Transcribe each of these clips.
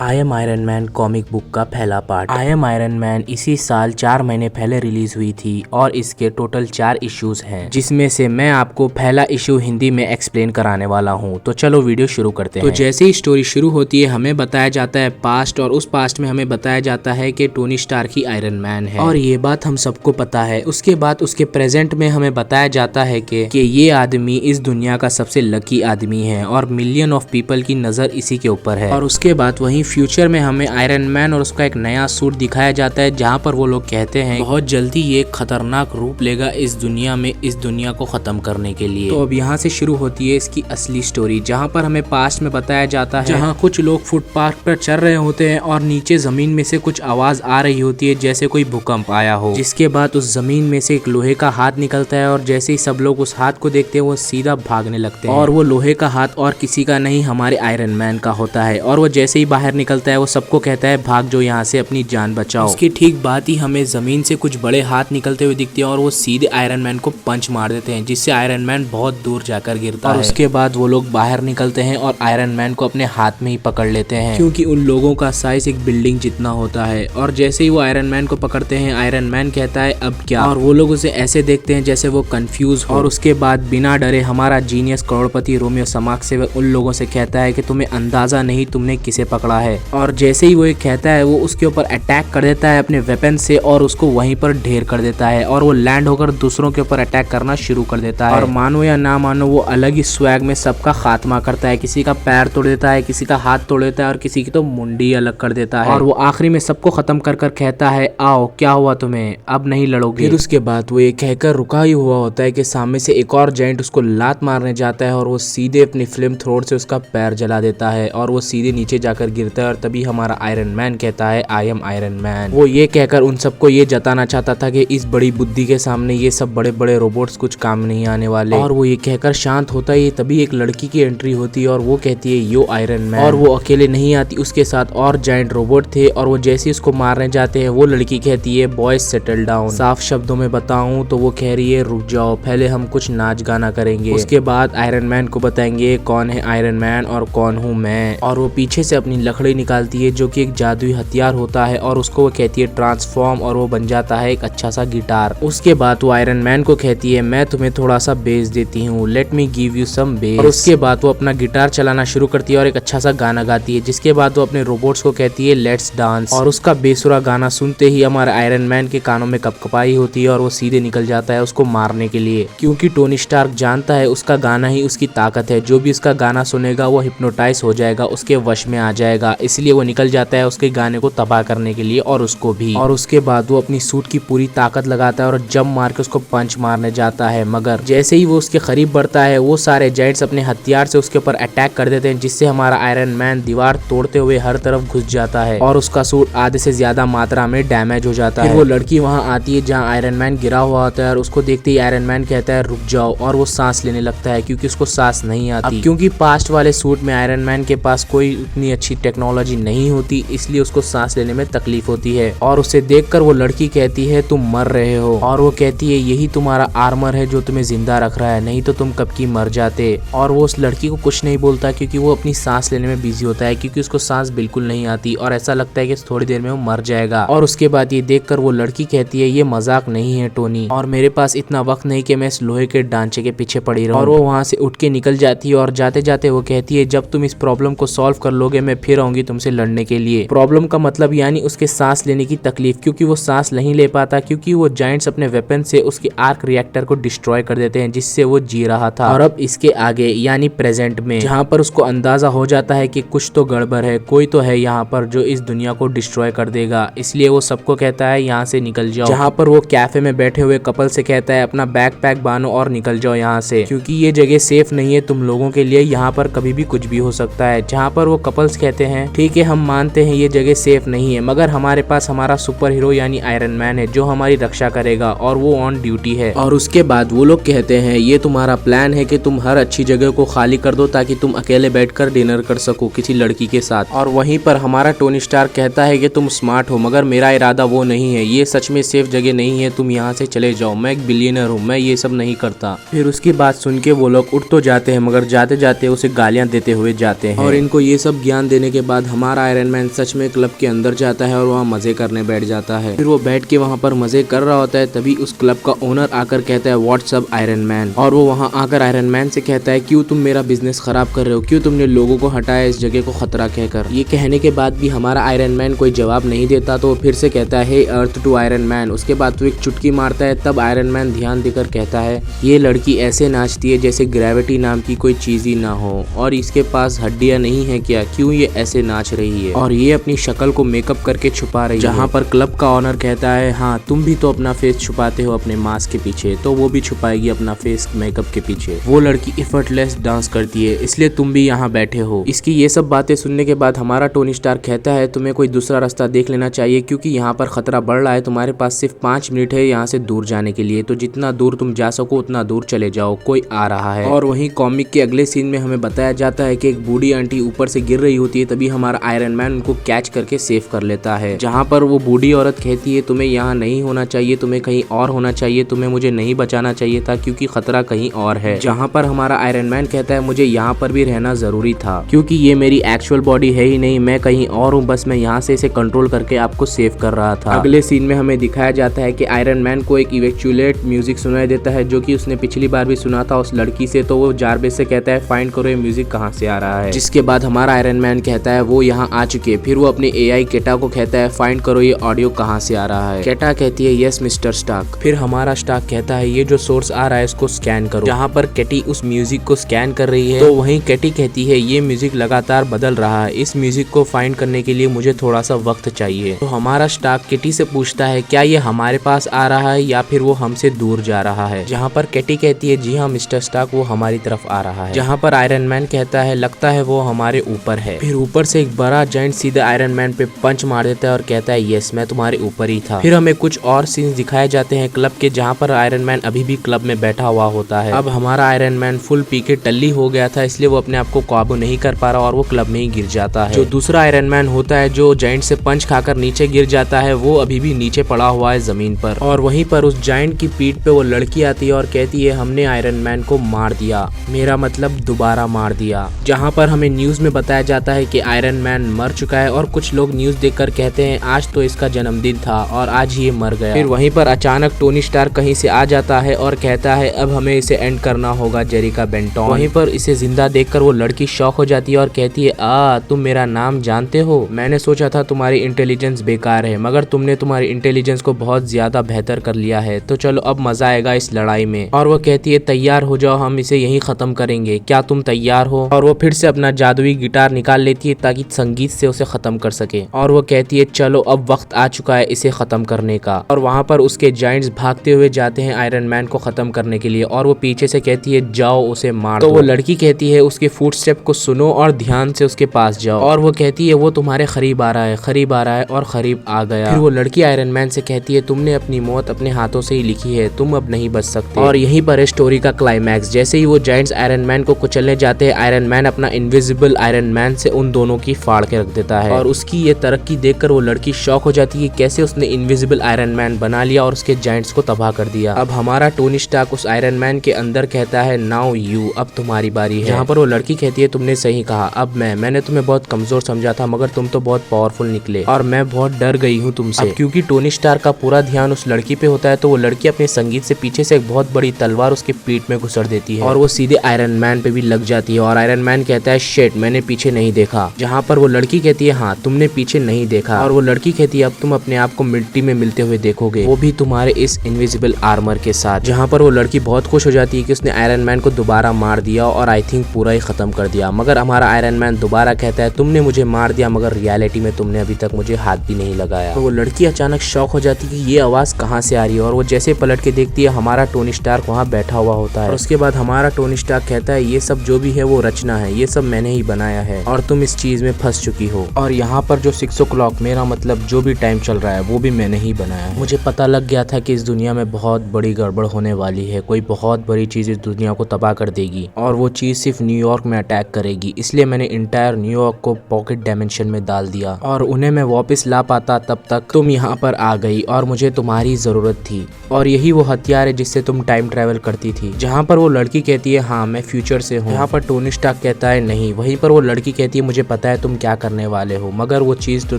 I am Iron man comic book का पहला part. I am Iron man इसी साल 4 महीने पहले रिलीज हुई थी और इसके टोटल 4 इश्यूज हैं, जिसमें से मैं आपको पहला इश्यू हिंदी में एक्सप्लेन कराने वाला हूं। तो चलो वीडियो शुरू करते हैं। तो जैसे ही स्टोरी शुरू होती है हमें बताया जाता है पास्ट, और उस पास्ट में हमें बताया जाता है कि टोनी स्टार्क ही आयरन मैन है और ये बात हम सबको पता है। उसके बाद उसके प्रेजेंट में हमें बताया जाता है कि ये आदमी इस दुनिया का सबसे लकी आदमी है और मिलियन ऑफ पीपल की नजर इसी के ऊपर है। और उसके बाद वहीं फ्यूचर में हमें आयरन मैन और उसका एक नया सूट दिखाया जाता है, जहाँ पर वो लोग कहते हैं बहुत जल्दी ये खतरनाक रूप लेगा इस दुनिया में, इस दुनिया को खत्म करने के लिए। तो अब यहाँ से शुरू होती है इसकी असली स्टोरी, जहाँ पर हमें पास्ट में बताया जाता है जहाँ कुछ लोग फुटपाथ पर चल रहे होते हैं और नीचे जमीन में से कुछ आवाज आ रही होती है जैसे कोई भूकंप आया हो। जिसके बाद उस जमीन में से एक लोहे का हाथ निकलता है और जैसे ही सब लोग उस हाथ को देखते हैं वो सीधा भागने लगते हैं। और वो लोहे का हाथ और किसी का नहीं, हमारे आयरन मैन का होता है। और वो जैसे ही बाहर निकलता है वो सबको कहता है भाग जो यहाँ से, अपनी जान बचाओ। उसकी ठीक बात ही हमें जमीन से कुछ बड़े हाथ निकलते हुए दिखते हैं और वो सीधे आयरन मैन को पंच मार देते हैं, जिससे आयरन मैन बहुत दूर जाकर गिरता है। और उसके बाद वो लोग बाहर निकलते हैं और आयरन मैन को अपने हाथ में ही पकड़ लेते हैं, क्योंकि उन लोगों का साइज एक बिल्डिंग जितना होता है। और जैसे ही वो आयरन मैन को पकड़ते हैं आयरन मैन कहता है अब क्या, और वो लोग उसे ऐसे देखते हैं जैसे वो कंफ्यूज हो। और उसके बाद बिना डरे हमारा जीनियस करोड़पति रोमियो समाजसेवक उन लोगों से कहता है कि तुम्हें अंदाजा नहीं तुमने किसे पकड़ा है। और जैसे ही वो ये कहता है वो उसके ऊपर अटैक कर देता है अपने वेपन से और उसको वहीं पर ढेर कर देता है। और वो लैंड होकर दूसरों के ऊपर अटैक करना शुरू कर देता है। और मानो या ना मानो वो अलग ही स्वैग में सबका खात्मा करता है। किसी का पैर तोड़ देता है, किसी का हाथ तोड़ देता है और किसी की तो मुंडी अलग कर देता है। और वो आखिरी में सबको खत्म कर कर कहता है आओ क्या हुआ तुम्हें, अब नहीं लड़ोगे। फिर उसके बाद वो ये कहकर रुका ही हुआ होता है कि सामने से एक और जायंट उसको लात मारने जाता है और वो सीधे अपनी फ्लेम थ्रोट से उसका पैर जला देता है और वो सीधे नीचे जाकर गिरता है। और तभी हमारा आयरन मैन कहता है आई एम आयरन मैन। वो ये कहकर उन सबको ये जताना चाहता था कि इस बड़ी बुद्धि के सामने ये सब बड़े बड़े रोबोट्स कुछ काम नहीं आने वाले। और वो ये कहकर शांत होता है, तभी एक लड़की की एंट्री होती है और वो कहती है यो आयरन मैन। और वो अकेले नहीं आती, उसके साथ और जायंट रोबोट थे। और वो जैसे ही उसको मारने जाते हैं वो लड़की कहती है बॉयज सेटल डाउन। साफ शब्दों में बताऊं तो वो कह रही है रुक जाओ, पहले हम कुछ नाच गाना करेंगे, उसके बाद आयरन मैन को बताएंगे कौन है आयरन मैन और कौन हूँ मैं। और वो पीछे से अपनी लकड़ी निकालती है जो कि एक जादुई हथियार होता है और उसको वो कहती है ट्रांसफॉर्म, और वो बन जाता है एक अच्छा सा गिटार। उसके बाद वो आयरन मैन को कहती है मैं तुम्हें थोड़ा सा बेस देती हूँ, let me give you some base. और उसके बाद वो अपना गिटार चलाना शुरू करती है और एक अच्छा सा गाना गाती है, जिसके बाद वो अपने रोबोट्स को कहती है लेट्स डांस। और उसका बेसुरा गाना सुनते ही हमारे आयरन मैन के कानों में कपकपाई होती है और वो सीधे निकल जाता है उसको मारने के लिए, क्योंकि टोनी स्टार्क जानता है उसका गाना ही उसकी ताकत है। जो भी उसका गाना सुनेगा वो हिप्नोटाइज हो जाएगा, उसके वश में आ जाएगा, इसलिए वो निकल जाता है उसके गाने को तबाह करने के लिए और उसको भी। और उसके बाद वो अपनी सूट की पूरी ताकत लगाता है और जंप मार के उसको पंच मारने जाता है, मगर जैसे ही वो उसके करीब बढ़ता है वो सारे जायंट्स अपने हथियार से उसके ऊपर अटैक कर देते हैं, जिससे हमारा आयरन मैन दीवार तोड़ते हुए हर तरफ घुस जाता है और उसका सूट आधे से ज्यादा मात्रा में डैमेज हो जाता है। वो लड़की वहाँ आती है जहाँ आयरन मैन गिरा हुआ होता है और उसको देखते ही आयरन मैन कहता है रुक जाओ, और वो सांस लेने लगता है क्योंकि उसको सांस नहीं आती। क्योंकि पास्ट वाले सूट में आयरन मैन के पास कोई उतनी अच्छी टेक्नोलॉजी नहीं होती, इसलिए उसको सांस लेने में तकलीफ होती है। और उसे देखकर वो लड़की कहती है तुम मर रहे हो, और वो कहती है यही तुम्हारा आर्मर है जो तुम्हें जिंदा रख रहा है, नहीं तो तुम कब की मर जाते। और वो उस लड़की को कुछ नहीं बोलता क्योंकि वो अपनी सांस लेने में बिजी होता है, क्योंकि उसको सांस बिल्कुल नहीं आती और ऐसा लगता है कि थोड़ी देर में वो मर जाएगा। और उसके बाद ये देखकर वो लड़की कहती है ये मजाक नहीं है टोनी, और मेरे पास इतना वक्त नहीं कि मैं इस लोहे के ढांचे के पीछे पड़ी रहूं। और वो वहाँ से उठ के निकल जाती है और जाते जाते वो कहती है जब तुम इस प्रॉब्लम को सॉल्व कर लोगे मैं फिर आऊंगी तुमसे लड़ने के लिए। प्रॉब्लम का मतलब यानी उसके सांस लेने की तकलीफ, क्योंकि वो सांस नहीं ले पाता, क्योंकि वो जायंट्स अपने वेपन से उसके आर्क रिएक्टर को डिस्ट्रॉय कर देते हैं जिससे वो जी रहा था। और अब इसके आगे यानी प्रेजेंट में, जहाँ पर उसको अंदाजा हो जाता है कि कुछ तो गड़बड़ है, कोई तो है यहाँ पर जो इस दुनिया को डिस्ट्रॉय कर देगा, इसलिए वो सबको कहता है यहाँ से निकल जाओ। जहाँ पर वो कैफे में बैठे हुए कपल से कहता है अपना बैग पैक बांधो और निकल जाओ यहाँ से, क्योंकि ये जगह सेफ नहीं है तुम लोगों के लिए, यहाँ पर कभी भी कुछ भी हो सकता है। जहाँ पर वो कपल्स कहते हैं ठीक है हम मानते हैं ये जगह सेफ नहीं है, मगर हमारे पास हमारा सुपर हीरो यानी आयरन मैन है जो हमारी रक्षा करेगा और वो ऑन ड्यूटी है। और उसके बाद वो लोग कहते हैं ये तुम्हारा प्लान है कि तुम हर अच्छी जगह को खाली कर दो ताकि तुम अकेले बैठकर डिनर कर सको किसी लड़की के साथ। और वहीं पर हमारा टोनी स्टार्क कहता है कि तुम स्मार्ट हो, मगर मेरा इरादा वो नहीं है, ये सच में सेफ जगह नहीं है, तुम यहाँ से चले जाओ, मैं एक बिलियनर हूँ, मैं ये सब नहीं करता। फिर उसकी बात सुन के वो लोग उठ तो जाते हैं, मगर जाते जाते उसे गालियां देते हुए जाते हैं। और इनको ये सब ज्ञान देने के बाद हमारा आयरन मैन सच में क्लब के अंदर जाता है और वहाँ मजे करने बैठ जाता है। फिर वो बैठ के वहाँ पर मजे कर रहा होता है, तभी उस क्लब का ओनर आकर कहता है व्हाट्स अप आयरन मैन। और वो वहाँ आकर आयरन मैन से कहता है क्यों तुम मेरा बिजनेस खराब कर रहे हो, क्यों तुमने लोगों को हटाया इस जगह को खतरा कहकर। ये कहने के बाद भी हमारा आयरन मैन कोई जवाब नहीं देता, तो फिर से कहता है हे अर्थ टू आयरन मैन। उसके बाद वो एक चुटकी मारता है, तब आयरन मैन ध्यान देकर कहता है ये लड़की ऐसे नाचती है जैसे ग्रेविटी नाम की कोई चीज ही ना हो, और इसके पास हड्डियां नहीं है क्या, क्यों ये ऐसे नाच रही है, और ये अपनी शक्ल को मेकअप करके छुपा रही है। जहाँ पर क्लब का ऑनर कहता है हाँ तुम भी तो अपना फेस छुपाते हो अपने मास्क के पीछे, तो वो भी छुपाएगी अपना फेस मेकअप के पीछे। वो लड़की एफर्टलेस डांस करती है, इसलिए तुम भी यहाँ बैठे हो। इसकी ये सब बातें सुनने के बाद हमारा टोनी स्टार्क कहता है तुम्हें कोई दूसरा रास्ता देख लेना चाहिए, क्योंकि यहाँ पर खतरा बढ़ रहा है, तुम्हारे पास सिर्फ 5 मिनट है यहाँ से दूर जाने के लिए, तो जितना दूर तुम जा सको उतना दूर चले जाओ, कोई आ रहा है। और वहीं कॉमिक के अगले सीन में हमें बताया जाता है कि एक बूढ़ी आंटी ऊपर से गिर रही होती है, तभी हमारा आयरन मैन उनको कैच करके सेव कर लेता है। जहाँ पर वो बूढ़ी औरत कहती है तुम्हें यहाँ नहीं होना चाहिए, तुम्हें कहीं और होना चाहिए, तुम्हें मुझे नहीं बचाना चाहिए था क्योंकि खतरा कहीं और है। जहाँ पर हमारा आयरन मैन कहता है मुझे यहाँ पर भी रहना जरूरी था, क्योंकि ये मेरी एक्चुअल बॉडी है ही नहीं, मैं कहीं और हूँ, बस मैं यहाँ से इसे कंट्रोल करके आपको सेव कर रहा था। अगले सीन में हमें दिखाया जाता है कि आयरन मैन को एक इवेक्चुएट म्यूजिक सुनाई देता है, जो कि उसने पिछली बार भी सुना था उस लड़की से, तो वो जारबेस से कहता है फाइंड करो ये म्यूजिक कहाँ से आ रहा है। जिसके बाद हमारा आयरन मैन कहता है वो यहाँ आ चुके। फिर वो अपने एआई केटा को कहता है फाइंड करो ये ऑडियो कहाँ से आ रहा है। केटा कहती है यस मिस्टर स्टार्क। फिर हमारा स्टार्क कहता है ये जो सोर्स आ रहा है इसको स्कैन करो। जहाँ पर केटी उस म्यूजिक को स्कैन कर रही है, तो वहीं केटी कहती है ये म्यूजिक लगातार बदल रहा है, इस म्यूजिक को फाइंड करने के लिए मुझे थोड़ा सा वक्त चाहिए। तो हमारा स्टार्क केटी से पूछता है क्या ये हमारे पास आ रहा है या फिर वो हमसे दूर जा रहा है। जहाँ पर केटी कहती है जी हाँ मिस्टर स्टार्क वो हमारी तरफ आ रहा है। जहाँ पर आयरन मैन कहता है लगता है वो हमारे ऊपर है। फिर ऊपर से एक बड़ा जायंट सीधे आयरन मैन पे पंच मार देता है और कहता है यस मैं तुम्हारे ऊपर ही था। फिर हमें कुछ और सीन्स दिखाए जाते हैं क्लब के, जहाँ पर आयरन मैन अभी भी क्लब में बैठा हुआ होता है। अब हमारा आयरन मैन फुल पी के टल्ली हो गया था, इसलिए वो अपने आप को काबू नहीं कर पा रहा और वो क्लब में ही गिर जाता है। जो दूसरा आयरन मैन होता है जो जायंट से पंच खाकर नीचे गिर जाता है, वो अभी भी नीचे पड़ा हुआ है जमीन पर, और वहीं पर उस जायंट की पीठ पे वो लड़की आती है और कहती है हमने आयरन मैन को मार दिया, मेरा मतलब दोबारा मार दिया। जहाँ पर हमें न्यूज में बताया जाता है कि आयरन मैन मर चुका है, और कुछ लोग न्यूज देखकर कहते हैं आज तो इसका जन्मदिन था और आज ये मर गया। फिर वहीं पर अचानक टोनी स्टार्क कहीं से आ जाता है और कहता है अब हमें इसे एंड करना होगा जेरिका बेंटॉन। वहीं पर इसे जिंदा देखकर वो लड़की शॉक हो जाती है और कहती है तुम मेरा नाम जानते हो, मैंने सोचा था तुम्हारी इंटेलिजेंस बेकार है, मगर तुमने तुम्हारी इंटेलिजेंस को बहुत ज्यादा बेहतर कर लिया है, तो चलो अब मजा आएगा इस लड़ाई में। और वो कहती है तैयार हो जाओ, हम इसे यहीं खत्म करेंगे, क्या तुम तैयार हो। और वो फिर से अपना जादुई गिटार निकाल लेती है ताकि संगीत से उसे खत्म कर सके, और वो कहती है चलो अब वक्त आ चुका है इसे खत्म करने का। और वहाँ पर उसके जायंट्स भागते हुए जाते हैं आयरन मैन को खत्म करने के लिए, और वो पीछे से कहती है जाओ उसे मार दो। तो वो लड़की कहती है उसके फुटस्टेप को सुनो और ध्यान से उसके पास जाओ, और वो कहती है वो तुम्हारे करीब आ रहा है, करीब आ रहा है, और करीब आ गया। फिर वो लड़की आयरन मैन से कहती है तुमने अपनी मौत अपने हाथों से ही लिखी है, तुम अब नहीं बच सकते। और यहीं पर है स्टोरी का क्लाइमैक्स। जैसे ही वो जायंट्स आयरन मैन को कुचलने जाते हैं, आयरन मैन अपना इनविजिबल आयरन मैन से उन दोनों की फाड़ के रख देता है, और उसकी ये तरक्की देखकर वो लड़की शॉक हो जाती है कैसे उसने इनविजिबल आयरन मैन बना लिया और उसके जायंट्स को तबाह कर दिया। अब हमारा टोनी स्टार्क उस आयरन मैन के अंदर कहता है नाउ यू, अब तुम्हारी बारी है। जहाँ पर वो लड़की कहती है तुमने सही कहा, अब मैंने तुम्हें बहुत कमजोर समझा था, मगर तुम तो बहुत पावरफुल निकले और मैं बहुत डर गई हूँ तुमसे। अब क्योंकि टोनी स्टार्क का पूरा ध्यान उस लड़की पे होता है, तो वो लड़की अपने संगीत से पीछे से एक बहुत बड़ी तलवार उसके पीठ में घुसड़ देती है, और वो सीधे आयरन मैन पे भी लग जाती है। और आयरन मैन कहता है शिट मैंने पीछे नहीं देखा। जहाँ पर वो लड़की कहती है हाँ तुमने पीछे नहीं देखा, और वो लड़की कहती है अब तुम अपने आप को मिट्टी में मिलते हुए देखोगे, वो भी तुम्हारे इस इनविजिबल आर्मर के साथ। जहाँ पर वो लड़की बहुत खुश हो जाती है कि उसने आयरन मैन को दोबारा मार दिया और आई थिंक पूरा ही खत्म कर दिया। मगर हमारा आयरन मैन दोबारा कहता है तुमने मुझे मार दिया, मगर रियलिटी में तुमने अभी तक मुझे हाथ भी नहीं लगाया। तो वो लड़की अचानक शॉक हो जाती है कि ये आवाज कहाँ से आ रही है, और वो जैसे पलट के देखती है हमारा टोनी स्टार्क वहाँ बैठा हुआ होता है। और उसके बाद हमारा टोनी स्टार्क कहता है ये सब जो भी है वो रचना है, ये सब मैंने ही बनाया है और तुम इस चीज में फंस चुकी हो। और यहाँ पर जो 6 o'clock मेरा मतलब जो भी टाइम चल रहा है वो भी मैंने ही बनाया है। मुझे पता लग गया था कि इस दुनिया में बहुत बड़ी गड़बड़ होने वाली है, कोई बहुत बड़ी चीज इस दुनिया को तबाह कर देगी, और वो चीज सिर्फ न्यूयॉर्क में अटैक करेगी, इसलिए मैंने इंटायर न्यूयॉर्क को पॉकेट डायमेंशन में डाल दिया, और उन्हें मैं वापस ला पाता तब तक तुम यहाँ पर आ गई और मुझे तुम्हारी जरूरत थी, और यही वो हथियार है जिससे तुम टाइम ट्रेवल करती थी। जहाँ पर वो लड़की कहती है हाँ मैं फ्यूचर से हूँ। यहाँ पर टोनी स्टार्क कहता है नहीं। वहीं पर वो लड़की कहती है मुझे पता है तुम क्या करने वाले हो, मगर वो चीज जो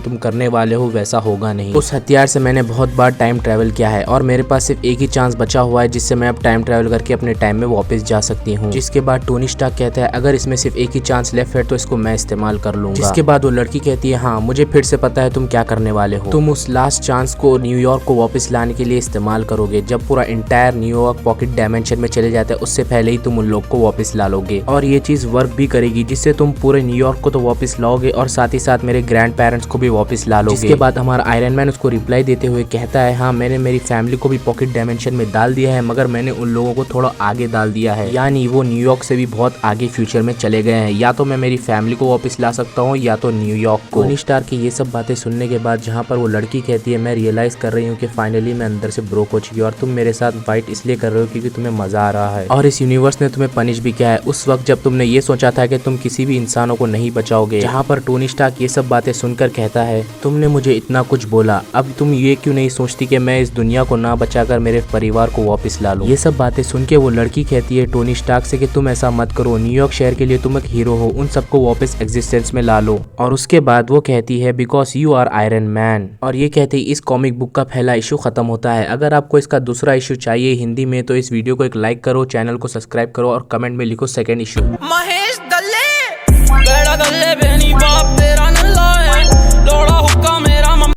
तुम करने वाले हो वैसा होगा नहीं। उस हथियार से मैंने बहुत बार टाइम ट्रेवल किया है और मेरे पास सिर्फ एक ही चांस बचा हुआ है जिससे मैं अब टाइम ट्रेवल करके अपने टाइम में वापस जा सकती हूँ। जिसके बाद टोनी स्टार्क कहता है अगर इसमें सिर्फ एक ही चांस लेफ्ट है तो इसको मैं इस्तेमाल कर लूंगा। जिसके बाद वो लड़की कहती है हाँ मुझे फिर से पता है तुम क्या करने वाले हो, तुम उस लास्ट चांस को न्यूयॉर्क को वापस लाने के लिए इस्तेमाल करोगे। जब पूरा इंटायर न्यूयॉर्क पॉकेट डायमेंशन में चले जाता है उससे पहले ही तुम उन लोग को वापस ला लोगे और ये चीज वर्क भी करेगी जिससे तुम पूरे न्यूयॉर्क को तो वापस लाओगे और साथ ही साथ मेरे ग्रैंड पेरेंट्स को भी वापस ला लोगे। जिसके बाद हमारा आयरन मैन उसको रिप्लाई देते हुए कहता है हाँ मैंने मेरी फैमिली को भी पॉकेट डायमेंशन में डाल दिया है मगर मैंने उन लोगों को थोड़ा आगे डाल दिया है, यानी वो न्यूयॉर्क से भी बहुत आगे फ्यूचर में चले गए हैं। या तो मैं मेरी फैमिली को वापस ला सकता हूँ या तो न्यूयॉर्क को। टोनी स्टार्क की ये सब बातें सुनने के बाद जहाँ पर वो लड़की कहती है मैं रियलाइज कर रही हूँ कि फाइनली मैं अंदर से ब्रोक हो चुकी हूँ और तुम मेरे साथ फाइट इसलिए कर रहे हो क्योंकि तुम्हें मजा आ रहा है और इस यूनिवर्स ने तुम्हें पनिश भी किया है उस वक्त जब तुमने ये सोचा था कि तुम किसी भी इंसानों को नहीं बचाओगे। जहाँ पर टोनी स्टार्क ये सब बातें सुनकर कहता है तुमने मुझे इतना कुछ बोला, अब तुम ये क्यों नहीं सोचती कि मैं इस दुनिया को ना बचाकर मेरे परिवार को वापस ला लूं। ये सब बातें सुन के वो लड़की कहती है टोनी स्टार्क से कि तुम ऐसा मत करो, न्यूयॉर्क शहर के लिए तुम एक हीरो हो, उन सबको वापस एग्जिस्टेंस में ला लो। और उसके बाद वो कहती है because you are Iron Man. और ये कहते ही इस कॉमिक बुक का पहला इशू खत्म होता है। अगर आपको इसका दूसरा इशू चाहिए हिंदी में तो इस वीडियो को एक लाइक करो, चैनल को सब्सक्राइब करो और कमेंट में लिखो सेकंड इशू। महेश दल्ले बेड़ा गल्ले बेनी बाप